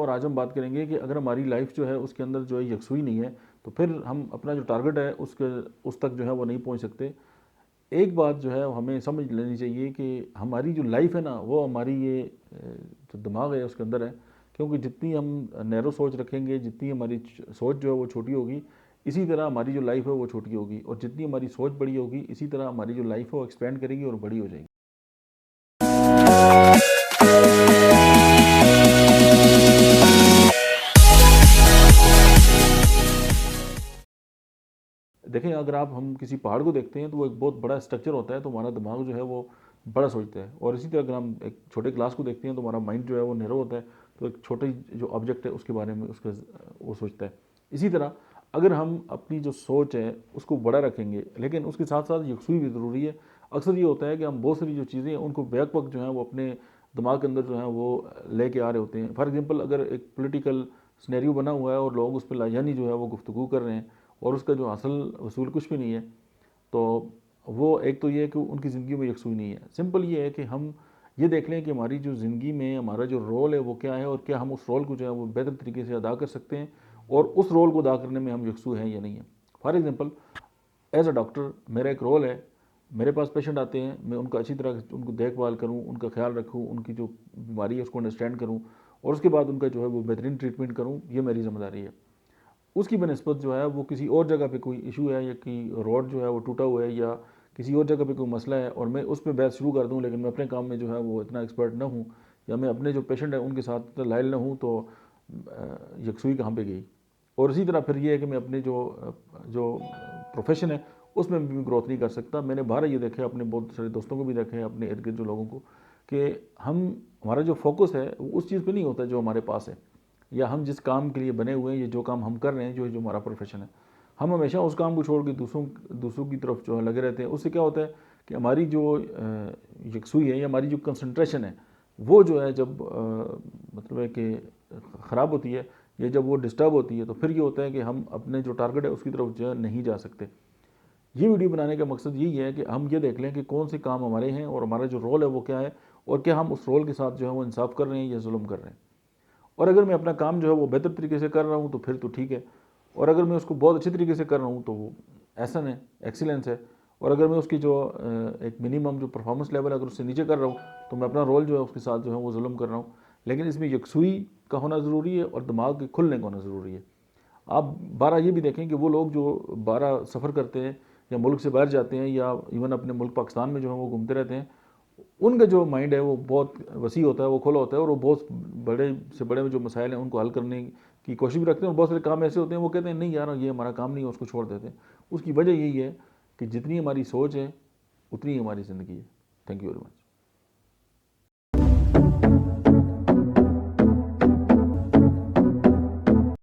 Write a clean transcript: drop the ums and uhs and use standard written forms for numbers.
اور آج ہم بات کریں گے کہ اگر ہماری لائف جو ہے اس کے اندر جو ہے یکسوئی نہیں ہے تو پھر ہم اپنا جو ٹارگٹ ہے اس تک جو ہے وہ نہیں پہنچ سکتے۔ ایک بات جو ہے ہمیں سمجھ لینی چاہیے کہ ہماری جو لائف ہے نا وہ ہماری یہ جو دماغ ہے اس کے اندر ہے، کیونکہ جتنی ہم نیرو سوچ رکھیں گے، جتنی ہماری سوچ جو ہے وہ چھوٹی ہوگی، اسی طرح ہماری جو لائف ہے وہ چھوٹی ہوگی، اور جتنی ہماری سوچ بڑی ہوگی اسی طرح ہماری جو لائف ہے وہ ایکسپینڈ کرے گی اور بڑی ہو جائے گی۔ دیکھیں اگر ہم کسی پہاڑ کو دیکھتے ہیں تو وہ ایک بہت بڑا اسٹرکچر ہوتا ہے، تو ہمارا دماغ جو ہے وہ بڑا سوچتا ہے، اور اسی طرح اگر ہم ایک چھوٹے کلاس کو دیکھتے ہیں تو ہمارا مائنڈ جو ہے وہ نیرو ہوتا ہے، تو ایک چھوٹے جو آبجیکٹ ہے اس کے بارے میں وہ سوچتا ہے۔ اسی طرح اگر ہم اپنی جو سوچ ہے اس کو بڑا رکھیں گے، لیکن اس کے ساتھ ساتھ یکسوئی بھی ضروری ہے۔ اکثر یہ ہوتا ہے کہ ہم بہت ساری جو چیزیں ہیں ان کو بیک وقت جو ہیں وہ اپنے دماغ کے اندر جو ہیں وہ لے کے آ رہے ہوتے ہیں۔ فار ایگزامپل اگر ایک پولیٹیکل سنیریو بنا ہوا ہے اور لوگ اس پہ لاجانی جو ہے وہ گفتگو کر رہے ہیں اور اس کا جو اصل وصول کچھ بھی نہیں ہے، تو وہ ایک تو یہ ہے کہ ان کی زندگی میں یکسوئی نہیں ہے۔ سمپل یہ ہے کہ ہم یہ دیکھ لیں کہ ہماری جو زندگی میں ہمارا جو رول ہے وہ کیا ہے، اور کیا ہم اس رول کو جو ہے وہ بہتر طریقے سے ادا کر سکتے ہیں، اور اس رول کو ادا کرنے میں ہم یکسو ہیں یا نہیں ہیں۔ For example as a doctor میرا ایک رول ہے، میرے پاس پیشنٹ آتے ہیں، میں ان کا اچھی طرح ان کو دیکھ بھال کروں، ان کا خیال رکھوں، ان کی جو بیماری ہے اس کو انڈرسٹینڈ کروں، اور اس کے بعد ان کا جو ہے وہ بہترین ٹریٹمنٹ کروں، یہ میری ذمہ داری ہے۔ اس کی بنسبت جو ہے وہ کسی اور جگہ پہ کوئی ایشو ہے، یا کہ روڈ جو ہے وہ ٹوٹا ہوا ہے، یا کسی اور جگہ پہ کوئی مسئلہ ہے، اور میں اس پہ بحث شروع کر دوں، لیکن میں اپنے کام میں جو ہے وہ اتنا ایکسپرٹ نہ ہوں، یا میں اپنے جو پیشنٹ ہیں ان کے ساتھ لائل نہ ہوں، تو یکسوئی کہاں پہ گئی۔ اور اسی طرح پھر یہ ہے کہ میں اپنے جو پروفیشن ہے اس میں بھی گروتھ نہیں کر سکتا۔ میں نے باہر یہ دیکھا ہے، اپنے بہت سارے دوستوں کو بھی دیکھا ہے، اپنے ارد گرد جو لوگوں کو، کہ ہمارا جو فوکس ہے وہ اس چیز پہ نہیں ہوتا جو ہمارے پاس ہے، یا ہم جس کام کے لیے بنے ہوئے ہیں، یا جو کام ہم کر رہے ہیں، جو ہمارا پروفیشن ہے، ہم ہمیشہ اس کام کو چھوڑ کے دوسروں کی طرف جو ہے لگے رہتے ہیں۔ اس سے کیا ہوتا ہے کہ ہماری جو یکسوئی ہے یا ہماری جو کنسنٹریشن ہے وہ جو ہے جب مطلب ہے کہ خراب ہوتی ہے، یا جب وہ ڈسٹرب ہوتی ہے، تو پھر یہ ہوتا ہے کہ ہم اپنے جو ٹارگٹ ہے اس کی طرف جو ہے نہیں جا سکتے۔ یہ ویڈیو بنانے کا مقصد یہی ہے کہ ہم یہ دیکھ لیں کہ کون سے کام ہمارے ہیں، اور ہمارا جو رول ہے وہ کیا ہے، اور کیا ہم اس رول کے ساتھ جو ہے وہ انصاف کر رہے ہیں یا ظلم کر رہے ہیں۔ اور اگر میں اپنا کام جو ہے وہ بہتر طریقے سے کر رہا ہوں تو پھر تو ٹھیک ہے، اور اگر میں اس کو بہت اچھے طریقے سے کر رہا ہوں تو وہ احسن ہے، ایکسیلنس ہے، اور اگر میں اس کی جو ایک منیمم جو پرفارمنس لیول ہے اگر اس سے نیچے کر رہا ہوں تو میں اپنا رول جو ہے اس کے ساتھ جو ہے وہ ظلم کر رہا ہوں۔ لیکن اس میں یکسوئی کا ہونا ضروری ہے، اور دماغ کے کھلنے کا ہونا ضروری ہے۔ آپ بارہ یہ بھی دیکھیں کہ وہ لوگ جو بارہ سفر کرتے ہیں یا ملک سے باہر جاتے ہیں، یا ایون اپنے ملک پاکستان میں جو ہیں وہ گھومتے رہتے ہیں، ان کا جو مائنڈ ہے وہ بہت وسیع ہوتا ہے، وہ کھلا ہوتا ہے، اور وہ بہت بڑے سے بڑے جو مسائل ہیں ان کو حل کرنے کی کوشش بھی رکھتے ہیں، اور بہت سارے کام ایسے ہوتے ہیں وہ کہتے ہیں نہیں یار یہ ہمارا کام نہیں ہے، اس کو چھوڑ دیتے ہیں۔ اس کی وجہ یہی ہے کہ جتنی ہماری سوچ ہے اتنی ہماری زندگی ہے۔ Thank you very much.